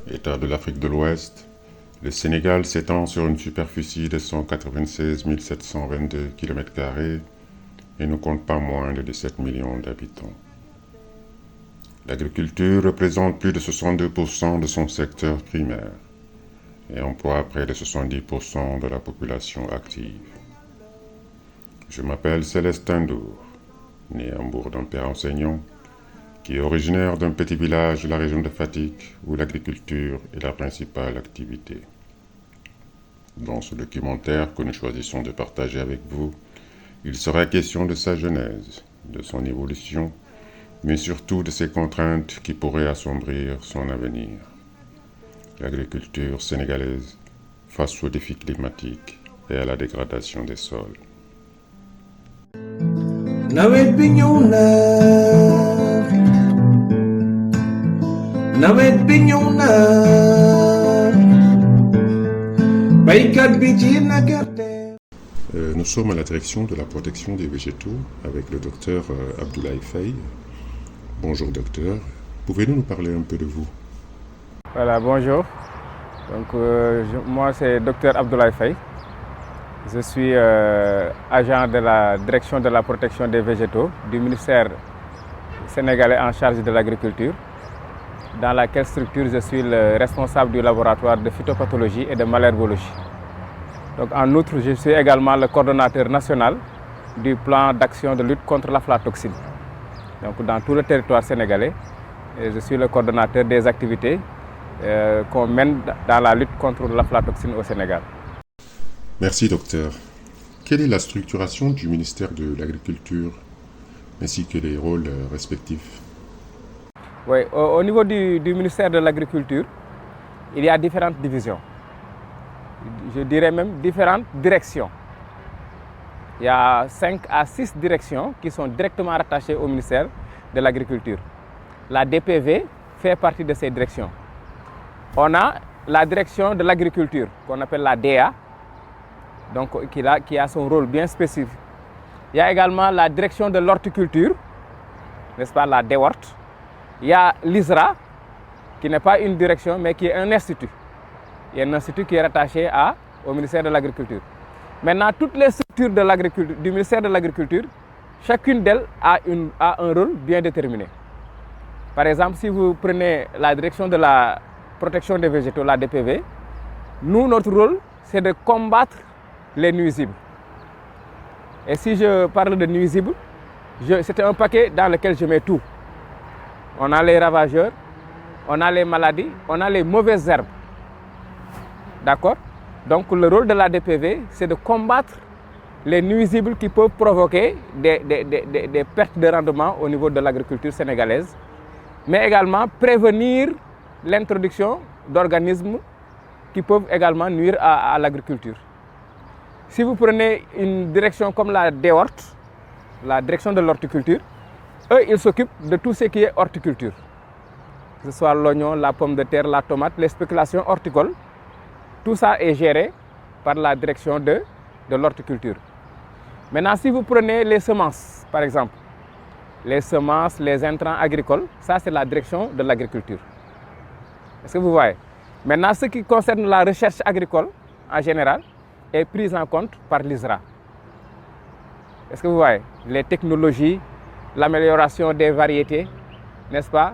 État de l'Afrique de l'Ouest, le Sénégal s'étend sur une superficie de 196 722 km² et ne compte pas moins de 17 millions d'habitants. L'agriculture représente plus de 62% de son secteur primaire et emploie près de 70% de la population active. Je m'appelle Célestin Ndour, né à Mbour d'un père enseignant, qui est originaire d'un petit village de la région de Fatick où l'agriculture est la principale activité. Dans ce documentaire que nous choisissons de partager avec vous, il sera question de sa genèse, de son évolution, mais surtout de ses contraintes qui pourraient assombrir son avenir. L'agriculture sénégalaise face aux défis climatiques et à la dégradation des sols. Nawet bi ñëw na baykat bi ci na gerte. Nous sommes à la direction de la protection des végétaux avec le docteur Abdoulaye Faye. Bonjour docteur, pouvez-vous nous parler un peu de vous? Voilà, bonjour. Donc, moi c'est docteur Abdoulaye Faye. Je suis agent de la direction de la protection des végétaux du ministère sénégalais en charge de l'agriculture, dans laquelle structure je suis le responsable du laboratoire de phytopathologie et de malherbologie. Donc, en outre, je suis également le coordonnateur national du plan d'action de lutte contre l'aflatoxine. Donc, dans tout le territoire sénégalais, je suis le coordonnateur des activités qu'on mène dans la lutte contre l'aflatoxine au Sénégal. Merci docteur. Quelle est la structuration du ministère de l'Agriculture ainsi que les rôles respectifs? Oui, au niveau du ministère de l'Agriculture, il y a différentes divisions. Je dirais même différentes directions. Il y a 5 à 6 directions qui sont directement rattachées au ministère de l'Agriculture. La DPV fait partie de ces directions. On a la direction de l'agriculture qu'on appelle la DA, donc qui a son rôle bien spécifique. Il y a également la direction de l'horticulture, n'est-ce pas, la DEHORT. Il y a l'ISRA, qui n'est pas une direction, mais qui est un institut. Il y a un institut qui est rattaché au ministère de l'Agriculture. Maintenant, toutes les structures du ministère de l'Agriculture, chacune d'elles a un rôle bien déterminé. Par exemple, si vous prenez la direction de la protection des végétaux, la DPV, nous, notre rôle, c'est de combattre les nuisibles. Et si je parle de nuisibles, c'est un paquet dans lequel je mets tout. On a les ravageurs, on a les maladies, on a les mauvaises herbes. D'accord? Donc le rôle de la DPV, c'est de combattre les nuisibles qui peuvent provoquer des pertes de rendement au niveau de l'agriculture sénégalaise, mais également prévenir l'introduction d'organismes qui peuvent également nuire à l'agriculture. Si vous prenez une direction comme la DEHORT, la direction de l'horticulture, eux, ils s'occupent de tout ce qui est horticulture, que ce soit l'oignon, la pomme de terre, la tomate, les spéculations horticoles. Tout ça est géré par la direction de l'horticulture. Maintenant, si vous prenez les semences, par exemple, les semences, les intrants agricoles, ça c'est la direction de l'agriculture. Est-ce que vous voyez? Maintenant, ce qui concerne la recherche agricole, en général, est prise en compte par l'ISRA. Est-ce que vous voyez? Les technologies, l'amélioration des variétés, n'est-ce pas?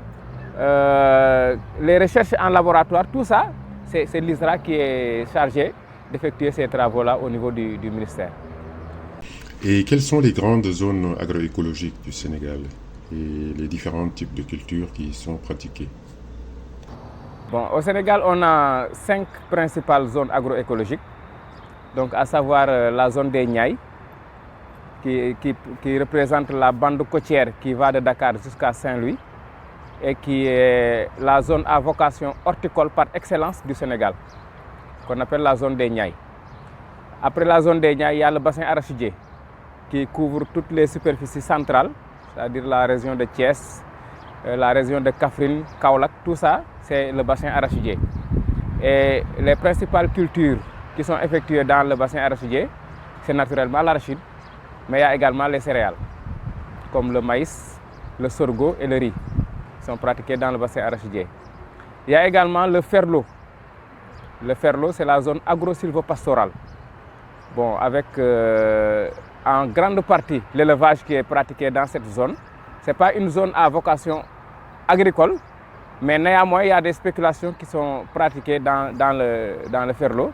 Les recherches en laboratoire, tout ça, c'est l'ISRA qui est chargé d'effectuer ces travaux-là au niveau du ministère. Et quelles sont les grandes zones agroécologiques du Sénégal et les différents types de cultures qui y sont pratiquées? Bon, au Sénégal, on a 5 principales zones agroécologiques, donc à savoir la zone des Niayes, qui représente la bande côtière qui va de Dakar jusqu'à Saint-Louis, et qui est la zone à vocation horticole par excellence du Sénégal, qu'on appelle la zone des Niayes. Après la zone des Niayes, il y a le bassin arachidier, qui couvre toutes les superficies centrales, c'est-à-dire la région de Thiès, la région de Kaffrine, Kaolack, tout ça, c'est le bassin arachidier. Et les principales cultures qui sont effectuées dans le bassin arachidier, c'est naturellement l'arachide, mais il y a également les céréales, comme le maïs, le sorgho et le riz, qui sont pratiqués dans le bassin arachidier. Il y a également le Ferlo. Le Ferlo, c'est la zone agro-silvopastorale. Bon, avec en grande partie l'élevage qui est pratiqué dans cette zone. Ce n'est pas une zone à vocation agricole, mais néanmoins, il y a des spéculations qui sont pratiquées dans le Ferlo.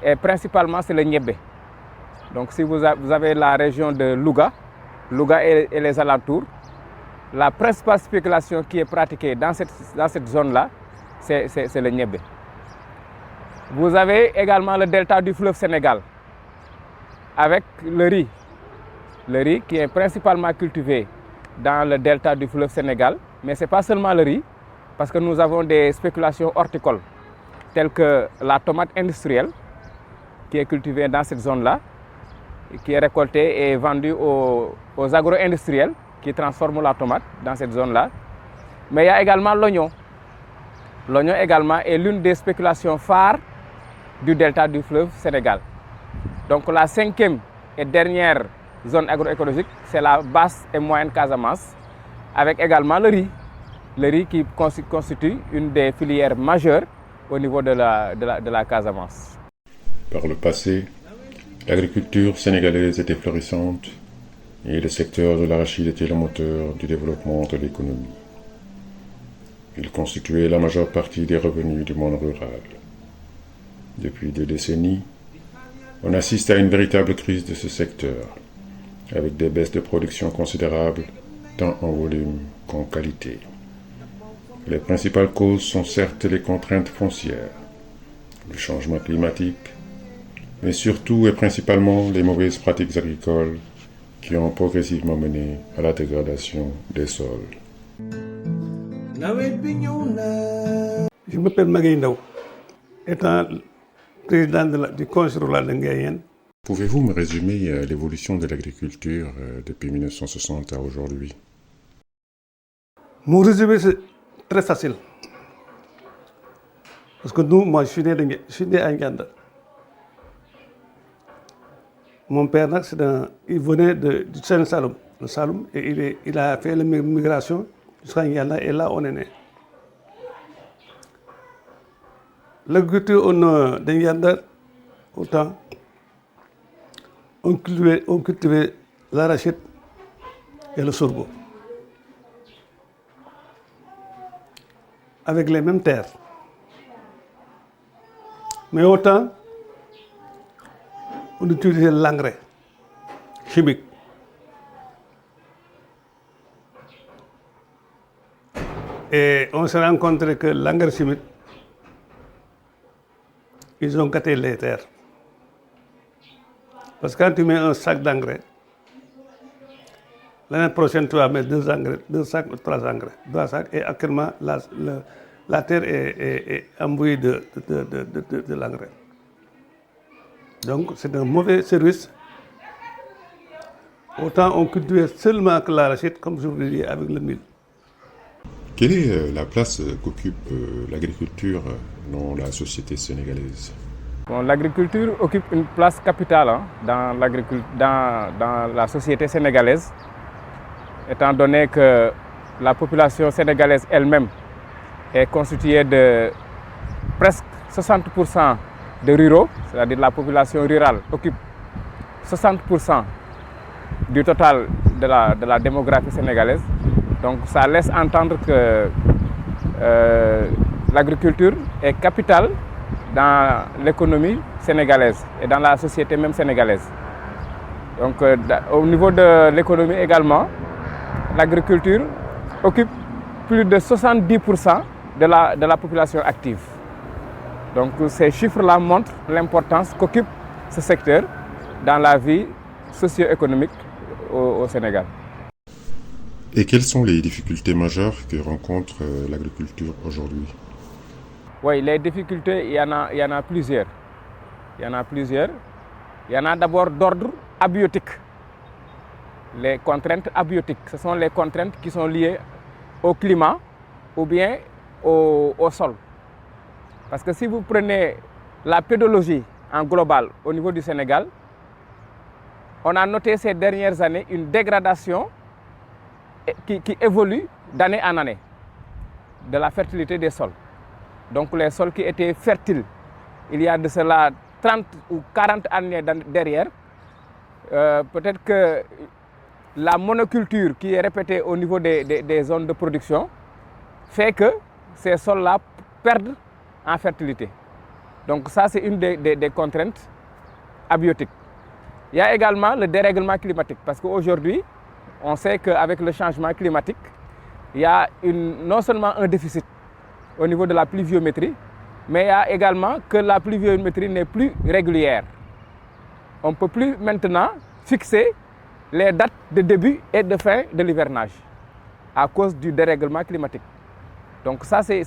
Et principalement, c'est le Niébé. Donc, si vous avez la région de Louga et les alentours, la principale spéculation qui est pratiquée dans cette zone-là, c'est le Niébé. Vous avez également le delta du fleuve Sénégal, avec le riz. Le riz qui est principalement cultivé dans le delta du fleuve Sénégal. Mais ce n'est pas seulement le riz, parce que nous avons des spéculations horticoles, telles que la tomate industrielle, qui est cultivée dans cette zone-là, qui est récoltée et vendue aux agro-industriels, qui transforment la tomate dans cette zone-là. Mais il y a également l'oignon. L'oignon également est l'une des spéculations phares du delta du fleuve Sénégal. Donc la 5e et dernière zone agroécologique, c'est la basse et moyenne Casamance, avec également le riz qui constitue une des filières majeures au niveau de la Casamance. Par le passé, l'agriculture sénégalaise était florissante et le secteur de l'arachide était le moteur du développement de l'économie. Il constituait la majeure partie des revenus du monde rural. Depuis 2 décennies, on assiste à une véritable crise de ce secteur, avec des baisses de production considérables, tant en volume qu'en qualité. Les principales causes sont certes les contraintes foncières, le changement climatique, mais surtout et principalement les mauvaises pratiques agricoles qui ont progressivement mené à la dégradation des sols. Je m'appelle Magui Ndao, étant président du Conseil rural de Nguyen. Pouvez-vous me résumer l'évolution de l'agriculture depuis 1960 à aujourd'hui? Mon résumé, c'est très facile. Parce que moi, je suis né à Nganda. Mon père, il venait du Seine-Saloum, le Saloum, et il a fait la migration jusqu'à Nganda, et là, on est né. L'agriculture de Nganda, autant, on cultivait l'arachide et le sorgho. Avec les mêmes terres. Mais autant, on utilisait l'engrais chimique. Et on s'est rencontré que l'engrais chimique, ils ont gâté les terres. Parce que quand tu mets un sac d'engrais, l'année prochaine, tu vas mettre 2 sacs ou 3 engrais. 3 sacs, et actuellement, la terre est embouillée de l'engrais. Donc, c'est un mauvais service. Autant on cultivait seulement que l'arachide, comme je vous l'ai dit, avec le mil. Quelle est la place qu'occupe l'agriculture dans la société sénégalaise? Bon, l'agriculture occupe une place capitale dans la société sénégalaise, étant donné que la population sénégalaise elle-même est constituée de presque 60% de ruraux, c'est-à-dire la population rurale occupe 60% du total de la démographie sénégalaise. Donc ça laisse entendre que l'agriculture est capitale dans l'économie sénégalaise et dans la société même sénégalaise. Donc au niveau de l'économie également, l'agriculture occupe plus de 70% de la population active. Donc ces chiffres-là montrent l'importance qu'occupe ce secteur dans la vie socio-économique au Sénégal. Et quelles sont les difficultés majeures que rencontre l'agriculture aujourd'hui? Oui, les difficultés, il y en a plusieurs. Il y en a d'abord d'ordre abiotique. Les contraintes abiotiques, ce sont les contraintes qui sont liées au climat ou bien au sol. Parce que si vous prenez la pédologie en global au niveau du Sénégal, on a noté ces dernières années une dégradation qui évolue d'année en année de la fertilité des sols. Donc les sols qui étaient fertiles, il y a de cela 30 ou 40 années derrière, peut-être que la monoculture qui est répétée au niveau des zones de production fait que ces sols-là perdent en fertilité. Donc ça, c'est une des contraintes abiotiques. Il y a également le dérèglement climatique, parce qu'aujourd'hui, on sait qu'avec le changement climatique, il y a non seulement un déficit au niveau de la pluviométrie, mais il y a également que la pluviométrie n'est plus régulière. On ne peut plus maintenant fixer les dates de début et de fin de l'hivernage à cause du dérèglement climatique. Donc ça, c'est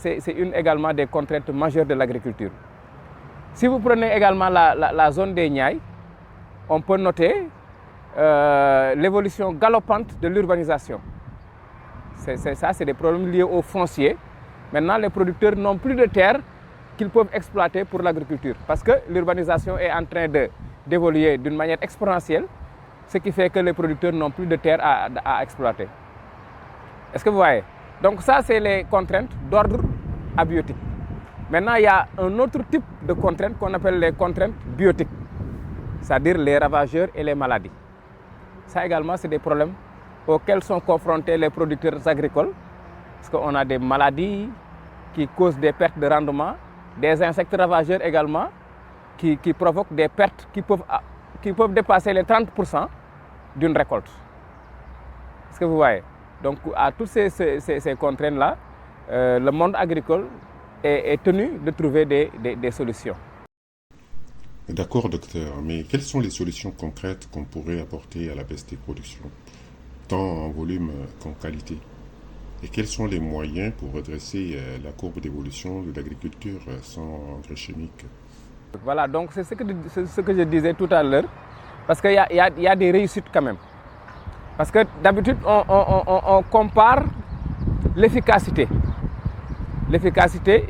également des contraintes majeures de l'agriculture. Si vous prenez également la zone des Niayes, on peut noter l'évolution galopante de l'urbanisation. C'est des problèmes liés au foncier. Maintenant, les producteurs n'ont plus de terre qu'ils peuvent exploiter pour l'agriculture, parce que l'urbanisation est en train d'évoluer d'une manière exponentielle, ce qui fait que les producteurs n'ont plus de terre à exploiter. Est-ce que vous voyez? Donc ça, c'est les contraintes d'ordre abiotique. Maintenant, il y a un autre type de contraintes qu'on appelle les contraintes biotiques, c'est-à-dire les ravageurs et les maladies. Ça également, c'est des problèmes auxquels sont confrontés les producteurs agricoles, parce qu'on a des maladies qui causent des pertes de rendement, des insectes ravageurs également, qui provoquent des pertes qui peuvent dépasser les 30% d'une récolte. Est-ce que vous voyez? Donc, à toutes ces contraintes-là, le monde agricole est tenu de trouver des solutions. D'accord, docteur, mais quelles sont les solutions concrètes qu'on pourrait apporter à la baisse des productions, tant en volume qu'en qualité? Et quels sont les moyens pour redresser la courbe d'évolution de l'agriculture sans engrais chimiques? Voilà, donc c'est ce que je disais tout à l'heure, parce qu'il y a des réussites quand même. Parce que d'habitude, on compare l'efficacité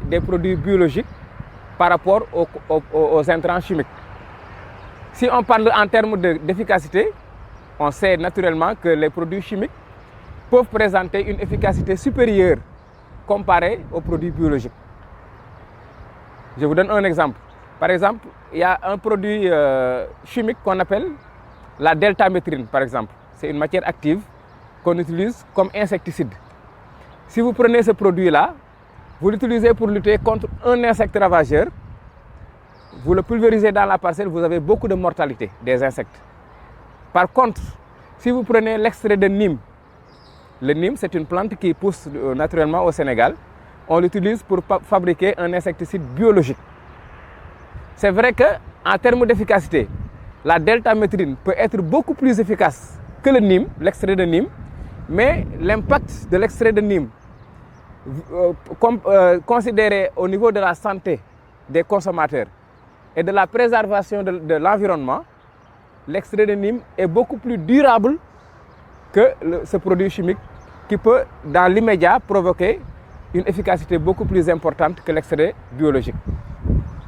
des produits biologiques par rapport aux intrants chimiques. Si on parle en termes d'efficacité, on sait naturellement que les produits chimiques peuvent présenter une efficacité supérieure comparée aux produits biologiques. Je vous donne un exemple. Par exemple, il y a un produit chimique qu'on appelle la deltamétrine, par exemple. C'est une matière active qu'on utilise comme insecticide. Si vous prenez ce produit-là, vous l'utilisez pour lutter contre un insecte ravageur, vous le pulvérisez dans la parcelle, vous avez beaucoup de mortalité des insectes. Par contre, si vous prenez l'extrait de Nîmes, le Nîmes, c'est une plante qui pousse naturellement au Sénégal. On l'utilise pour fabriquer un insecticide biologique. C'est vrai qu'en termes d'efficacité, la deltamétrine peut être beaucoup plus efficace que le Nîmes, l'extrait de Nîmes, mais l'impact de l'extrait de Nîmes, considéré au niveau de la santé des consommateurs et de la préservation de l'environnement, l'extrait de Nîmes est beaucoup plus durable que ce produit chimique qui peut, dans l'immédiat, provoquer une efficacité beaucoup plus importante que l'extrait biologique.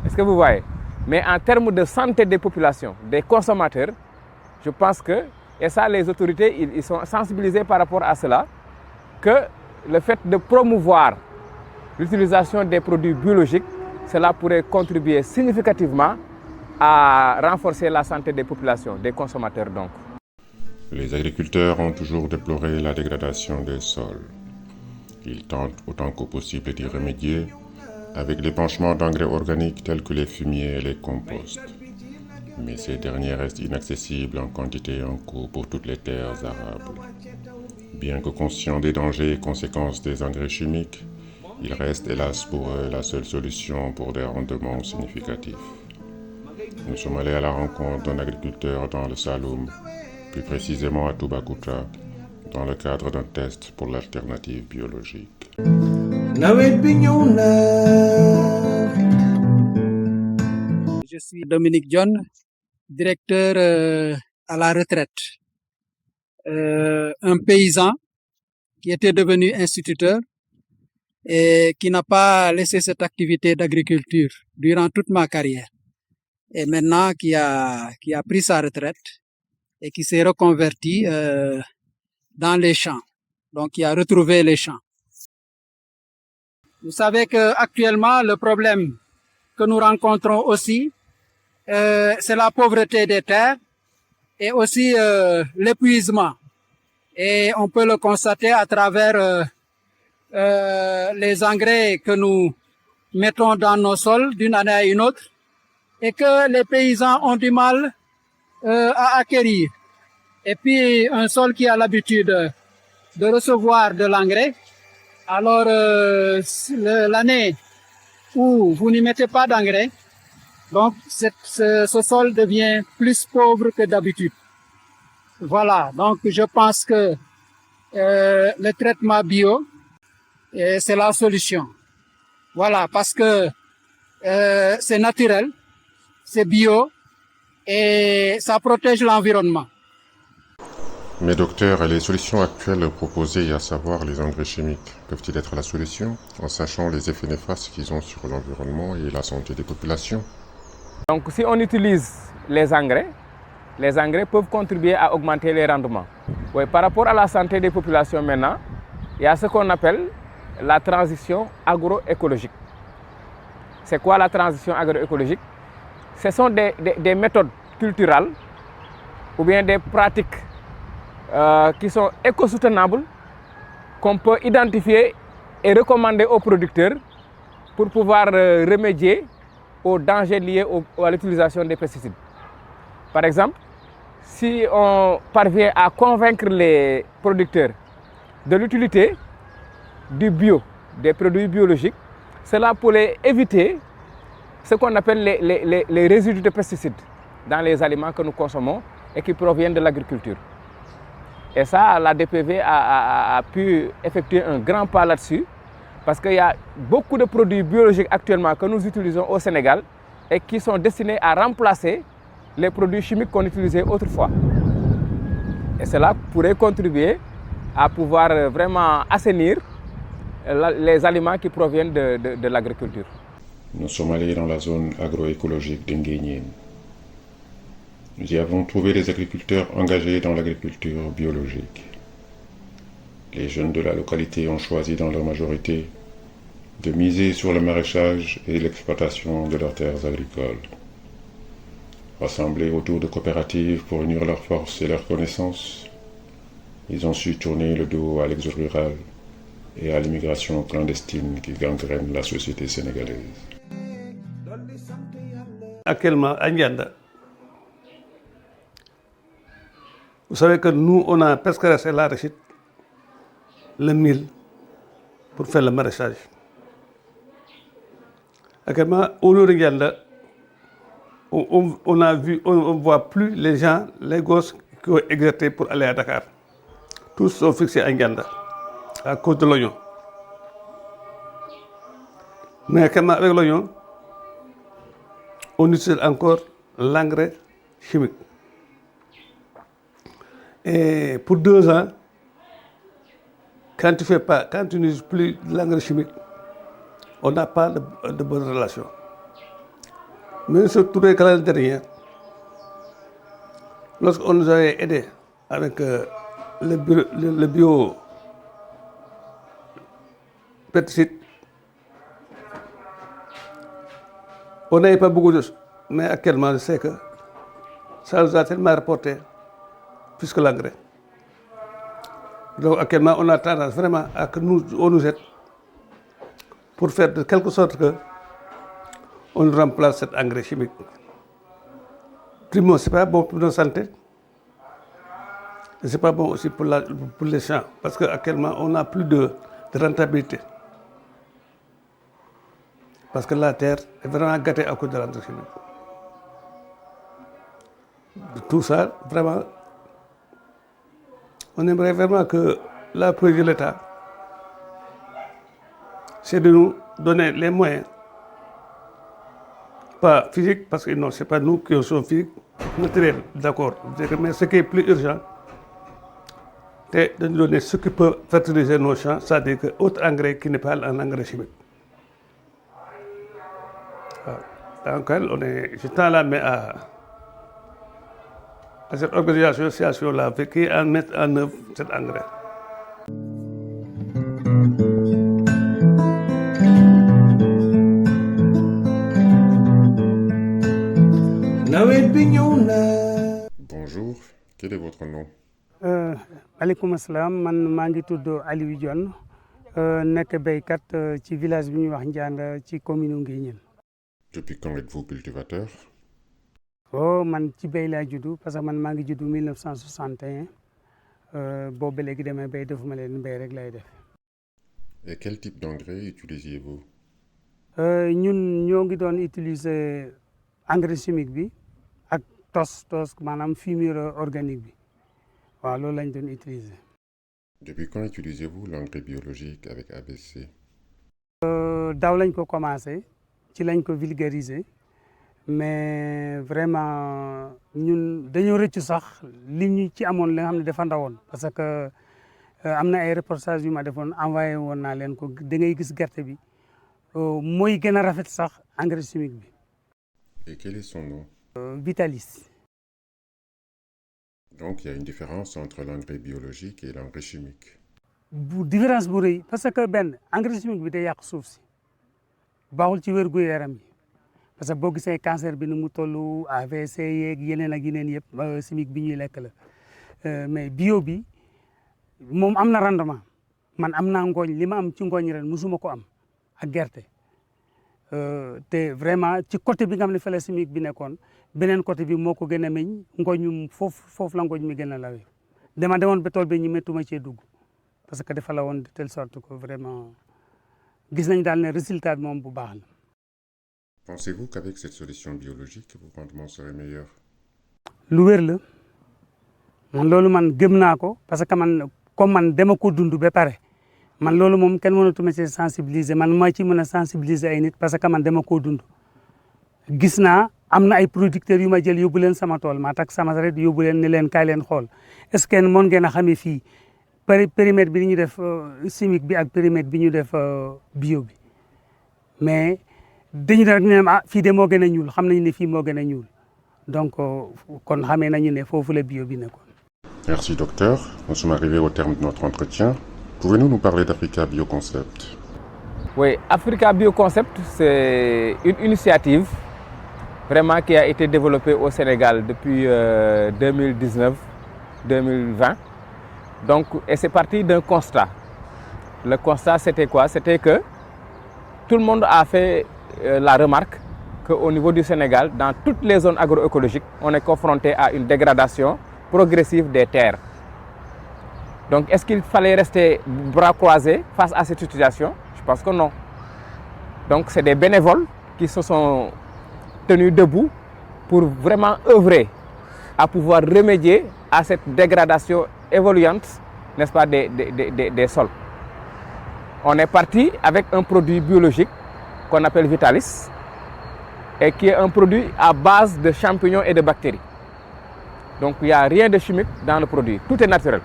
Est-ce que vous voyez? Mais en termes de santé des populations, des consommateurs, je pense que, et ça les autorités, ils sont sensibilisés par rapport à cela, que le fait de promouvoir l'utilisation des produits biologiques, cela pourrait contribuer significativement à renforcer la santé des populations, des consommateurs donc. Les agriculteurs ont toujours déploré la dégradation des sols. Ils tentent autant que possible d'y remédier avec l'épanchement d'engrais organiques tels que les fumiers et les composts. Mais ces derniers restent inaccessibles en quantité et en coût pour toutes les terres arables. Bien que conscients des dangers et conséquences des engrais chimiques, il reste hélas pour eux la seule solution pour des rendements significatifs. Nous sommes allés à la rencontre d'un agriculteur dans le Saloum, plus précisément à Toubacouta, dans le cadre d'un test pour l'alternative biologique. Je suis Dominique John, directeur à la retraite. Un paysan qui était devenu instituteur et qui n'a pas laissé cette activité d'agriculture durant toute ma carrière. Et maintenant qui a pris sa retraite et qui s'est reconverti dans les champs. Donc, il a retrouvé les champs. Vous savez que actuellement le problème que nous rencontrons aussi, c'est la pauvreté des terres et aussi l'épuisement. Et on peut le constater à travers les engrais que nous mettons dans nos sols d'une année à une autre et que les paysans ont du mal à acquérir. Et puis un sol qui a l'habitude de recevoir de l'engrais, alors l'année où vous n'y mettez pas d'engrais, donc ce sol devient plus pauvre que d'habitude. Voilà, donc je pense que le traitement bio, c'est la solution. Voilà, parce que c'est naturel, c'est bio et ça protège l'environnement. Mais docteur, les solutions actuelles proposées, à savoir les engrais chimiques, peuvent-ils être la solution, en sachant les effets néfastes qu'ils ont sur l'environnement et la santé des populations? Donc si on utilise les engrais peuvent contribuer à augmenter les rendements. Oui, par rapport à la santé des populations maintenant, il y a ce qu'on appelle la transition agroécologique. C'est quoi la transition agroécologique? Ce sont des méthodes culturelles ou bien des pratiques qui sont éco-soutenables qu'on peut identifier et recommander aux producteurs pour pouvoir remédier aux dangers liés à l'utilisation des pesticides. Par exemple, si on parvient à convaincre les producteurs de l'utilité du bio, des produits biologiques, cela pourrait éviter ce qu'on appelle les résidus de pesticides dans les aliments que nous consommons et qui proviennent de l'agriculture. Et ça, la DPV a pu effectuer un grand pas là-dessus parce qu'il y a beaucoup de produits biologiques actuellement que nous utilisons au Sénégal et qui sont destinés à remplacer les produits chimiques qu'on utilisait autrefois. Et cela pourrait contribuer à pouvoir vraiment assainir les aliments qui proviennent de l'agriculture. Nous sommes allés dans la zone agroécologique d'Nguéniène. Nous y avons trouvé des agriculteurs engagés dans l'agriculture biologique. Les jeunes de la localité ont choisi dans leur majorité de miser sur le maraîchage et l'exploitation de leurs terres agricoles. Rassemblés autour de coopératives pour unir leurs forces et leurs connaissances, ils ont su tourner le dos à l'exode rural et à l'immigration clandestine qui gangrène la société sénégalaise. Actuellement, à Ndianda, vous savez que nous, on a presque resté l'arachide, le mil, pour faire le maraîchage. Actuellement, au nord de Ndianda, on ne voit plus les gens, les gosses qui ont exercé pour aller à Dakar. Tous sont fixés à Ndianda, à cause de l'oignon. Mais actuellement, avec l'oignon, on utilise encore l'engrais chimique. Et pour 2 ans, quand tu n'utilises plus l'engrais chimique, on n'a pas de bonnes relations. Mais surtout l'année dernière, lorsqu'on nous avait aidés avec le bio pesticide, on n'avait pas beaucoup de choses. Mais actuellement, je sais que ça nous a tellement rapporté plus que l'engrais. Donc actuellement, on a tendance vraiment à que on nous aide pour faire de quelque sorte que on remplace cet engrais chimique. Primo, ce n'est pas bon pour notre santé. Et ce n'est pas bon aussi pour les champs. Parce qu'actuellement, on n'a plus de rentabilité. Parce que la terre est vraiment gâtée à cause de l'engrais chimique. Tout ça, vraiment, on aimerait vraiment que la politique de l'État, c'est de nous donner les moyens, pas physiques, parce que non, ce n'est pas nous qui sommes physiques, matériels, d'accord. Mais ce qui est plus urgent, c'est de nous donner ce qui peut fertiliser nos champs, c'est-à-dire que autre engrais qui n'est pas un engrais chimique. Donc, je tends la main à cette organisation-là qui met en œuvre cet engrais. nawet bi ñëw na. Bonjour, quel est votre nom? aleykum salaam man maa ngi tudd Aliou Dione nekk béykat ci village bi ñuy wax Ndianda ci commune Nguéniène. Depuis quand êtes-vous cultivateur? Oh man ci béy laa juddu parce que man maa ngi juddu 1961 boobu ba léegi damay béy defuma leen mbéy rek lay def. Et quel type d'engrais utilisiez-vous? ñun ñoo ngi doon utiliser engrais chimique bi ak tos maanaam fumier organique bi waaw loolu lañ doon utiliser. Depuis quand utilisez-vous l'engrais biologique avec ABC? daaw lañ ko commencé ci lañ ko vulgariser mais vraiment ñun dañoo rëccu sax li ñu ci amoon li nga xam ne dafa ndawoon parce que am na ay reportage yu ma defoon envoyé woon naa leen ko da ngay gis gerte bi mooy gën a rafet sax engrais chimique bi. Et quel est son nom? Vitalis. Donc il y a une différence entre l'engrais biologique et l'engrais chimique. bu différence bu rëy parce que benn engrais chimique bi day yàq suuf si baaxul ci wér gu yaram yi parce que boo gisee cancer bi ni mu toll AVC yeeg yeneen ak yeneen yëpp chimique bi ñuy lekk la mais bio bi moom am na rendement man am naa ngooñ li ma am ci ngooñ ren musuma ko am ak gerte te vraiment ci côté bi nga xam ne fa la chimique bi nekkoon beneen côté bi moo ko gën a meññ ngooñum foofu la ngooñ mi gën a lawee demoon ba tool bi ñu méttuma cee dugg parce que dafa la woon de telle sorte que vraiment gis nañ daal ne résultat bi moom bu baax la. Pensez-vous qu'avec cette solution biologique, vos rendements seraient meilleurs? lu wér la man loolu man gëm naa ko parce que man comme man dama ko dund ba pare man loolu moom kenn mënatuma ci sensibiliser man moo ci mën a sensibiliser ay nit parce que man dama koo dund gis naa am na ay producteurs yu ma jël yóbbu leen sama tool ma tak sama saret yóbbu leen ni leen kaay leen xool est-ce que mën ngeen a xamee fii périmètre bi ñu def chimique bi ak périmètre bi ñu def bio bi mais dañu rek ne fii de moo gën a ñuul xam nañu ne fii moo gën a ñuul donc kon xamee nañu ne foofu la bio bi nekkoon. Merci docteur, nous sommes arrivés au terme de notre entretien. Pouvez-vous nous parler d'Africa Bioconcept? Oui, Africa Bioconcept, c'est une initiative vraiment qui a été développée au Sénégal depuis 2019-2020. Donc, et c'est parti d'un constat. Le constat, c'était quoi? C'était que tout le monde a fait la remarque qu'au niveau du Sénégal, dans toutes les zones agroécologiques, on est confronté à une dégradation progressive des terres. Donc, est-ce qu'il fallait rester bras croisés face à cette situation? Je pense que non. Donc, c'est des bénévoles qui se sont tenus debout pour vraiment œuvrer à pouvoir remédier à cette dégradation évoluante, n'est-ce pas, des sols. On est parti avec un produit biologique qu'on appelle Vitalis et qui est un produit à base de champignons et de bactéries. Donc, il n'y a rien de chimique dans le produit, tout est naturel.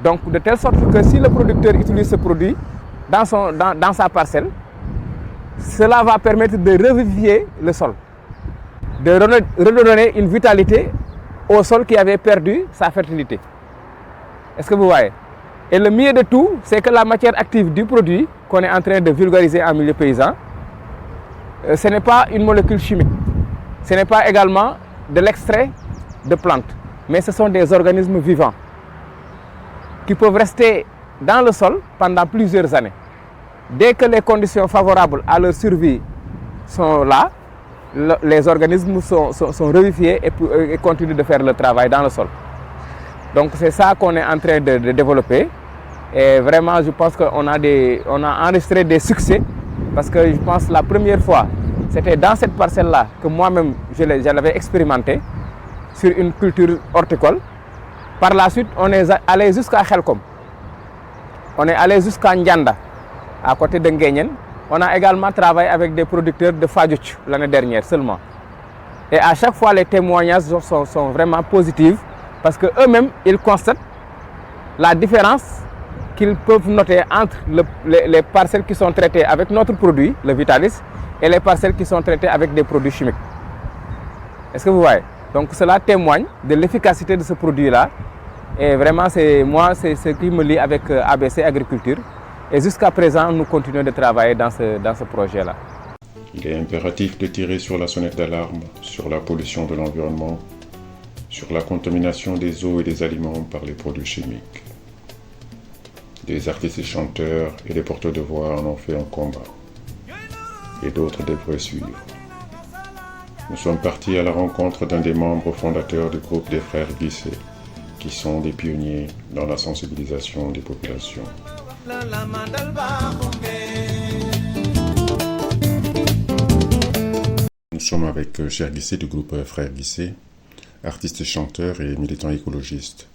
Donc, de telle sorte que si le producteur utilise ce produit dans sa parcelle, cela va permettre de revivifier le sol, de redonner une vitalité au sol qui avait perdu sa fertilité. Est-ce que vous voyez? Et le mieux de tout, c'est que la matière active du produit qu'on est en train de vulgariser en milieu paysan, ce n'est pas une molécule chimique, ce n'est pas également de l'extrait de plantes, mais ce sont des organismes vivants qui peuvent rester dans le sol pendant plusieurs années. Dès que les conditions favorables à leur survie sont là, les organismes sont revivifiés et continuent de faire le travail dans le sol. Donc c'est ça qu'on est en train de développer. Et vraiment, je pense qu'on a enregistré des succès parce que je pense que la première fois, c'était dans cette parcelle-là que moi-même, je l'avais expérimenté sur une culture horticole. Par la suite, on est allé jusqu'à Khelkom. On est allé jusqu'à Ndianda, à côté de Nguéniène. On a également travaillé avec des producteurs de Fadioutch l'année dernière seulement. Et à chaque fois, les témoignages sont vraiment positifs parce qu'eux-mêmes, ils constatent la différence qu'ils peuvent noter entre les parcelles qui sont traitées avec notre produit, le Vitalis, et les parcelles qui sont traitées avec des produits chimiques. Est-ce que vous voyez? Donc cela témoigne de l'efficacité de ce produit-là. Et vraiment, c'est ce qui me lie avec ABC Agriculture. Et jusqu'à présent, nous continuons de travailler dans ce projet-là. Il Il est impératif de tirer sur la sonnette d'alarme sur la pollution de l'environnement, sur la contamination des eaux et des aliments par les produits chimiques. Des artistes et chanteurs et des porteurs de voix en ont fait un combat. Et d'autres devraient suivre. Nous sommes partis à la rencontre d'un des membres fondateurs du groupe des frères Guissé, qui sont des pionniers dans la sensibilisation des populations. Nous sommes avec Cher Guissé du groupe Frères Guissé, artiste chanteur et militant écologiste.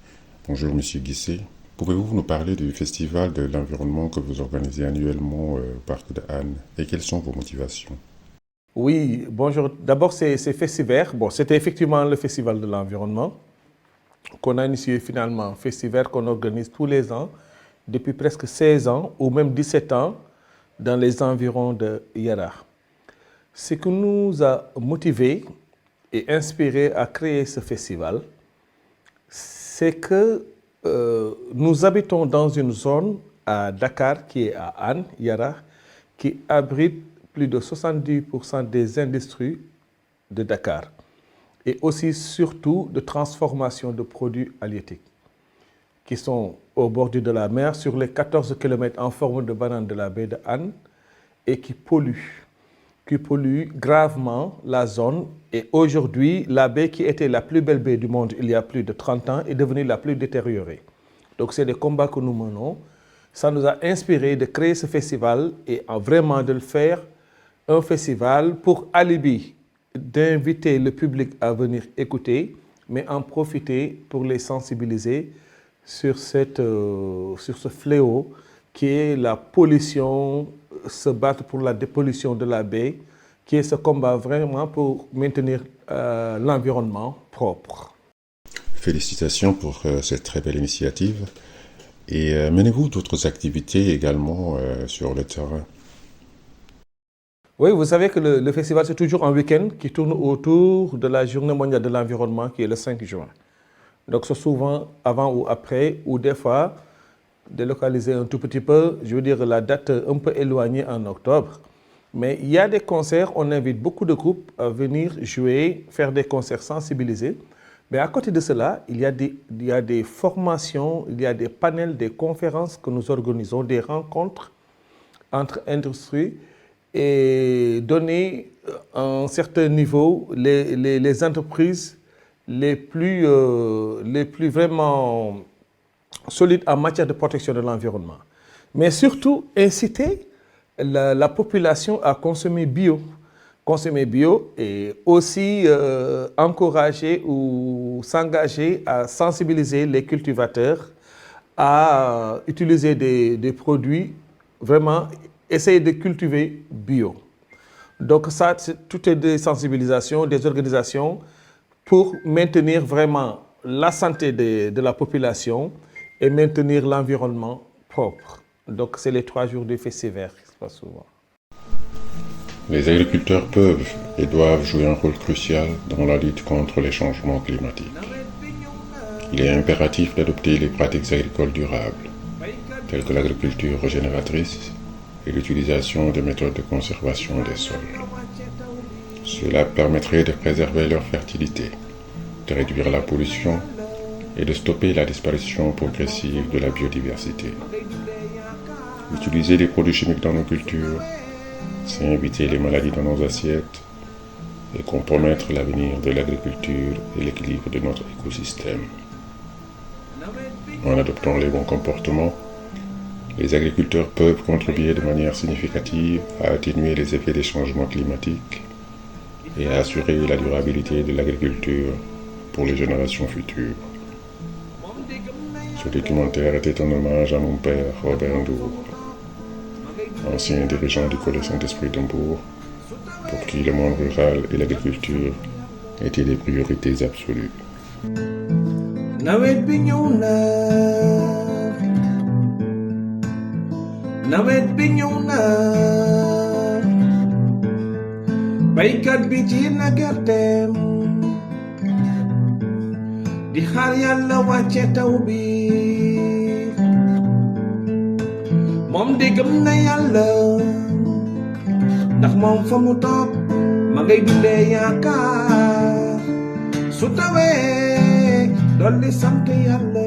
Bonjour Monsieur Guissé. Pouvez-vous nous parler du festival de l'environnement que vous organisez annuellement au Parc de Hann et quelles sont vos motivations? Oui, bonjour. D'abord, c'est Festival. Bon, c'était effectivement le festival de l'environnement qu'on a initié finalement. Festival qu'on organise tous les ans depuis presque 16 ans ou même 17 ans dans les environs de Yara. Ce qui nous a motivés et inspirés à créer ce festival, c'est que nous habitons dans une zone à Dakar qui est à Hann, Yara, qui abrite plus de 70% des industries de Dakar et aussi surtout de transformation de produits halieutiques qui sont au bord de la mer sur les 14 km en forme de banane de la baie de Hann et qui polluent gravement la zone. Et aujourd'hui, la baie qui était la plus belle baie du monde il y a plus de 30 ans est devenue la plus détériorée. Donc c'est des combats que nous menons. Ça nous a inspiré de créer ce festival et vraiment de le faire un festival pour alibi d'inviter le public à venir écouter, mais en profiter pour les sensibiliser sur ce fléau qui est la pollution, se battre pour la dépollution de la baie, qui est ce combat vraiment pour maintenir l'environnement propre. Félicitations pour cette très belle initiative. Et menez-vous d'autres activités également sur le terrain? Oui, vous savez que le festival, c'est toujours un week-end qui tourne autour de la Journée mondiale de l'environnement qui est le 5 juin. Donc c'est souvent avant ou après, ou des fois délocaliser un tout petit peu, je veux dire la date un peu éloignée en octobre. Mais il y a des concerts, on invite beaucoup de groupes à venir jouer, faire des concerts sensibilisés. Mais à côté de cela, il y a des formations, il y a des panels, des conférences que nous organisons, des rencontres entre industries et donner à un certain niveau les entreprises les plus vraiment solides en matière de protection de l'environnement. Mais surtout, inciter la population à consommer bio. Consommer bio et aussi encourager ou s'engager à sensibiliser les cultivateurs à utiliser des produits, vraiment essayer de cultiver bio. Donc ça, tout est des sensibilisations, des organisations pour maintenir vraiment la santé de la population et maintenir l'environnement propre. Donc c'est les 3 jours du festival, qui se passe souvent. Les agriculteurs peuvent et doivent jouer un rôle crucial dans la lutte contre les changements climatiques. Il est impératif d'adopter les pratiques agricoles durables, telles que l'agriculture régénératrice et l'utilisation de méthodes de conservation des sols. Cela permettrait de préserver leur fertilité, de réduire la pollution et de stopper la disparition progressive de la biodiversité. Utiliser des produits chimiques dans nos cultures, c'est éviter les maladies dans nos assiettes et compromettre l'avenir de l'agriculture et l'équilibre de notre écosystème. En adoptant les bons comportements, les agriculteurs peuvent contribuer de manière significative à atténuer les effets des changements climatiques et à assurer la durabilité de l'agriculture pour les générations futures. Ce documentaire était un hommage à mon père, Robert Ndour, ancien dirigeant du Collège Saint-Esprit d'Hambourg, pour qui le monde rural et l'agriculture étaient des priorités absolues. Nawet bi ñëw na nawet bi ñëw na baykat bi ji na gerteem di xaar Yàlla wàcce taw bi moom di gëm na Yàlla ndax moom fa mu toog ma ngay dundee yaakaar su tawee dolli sant yàlla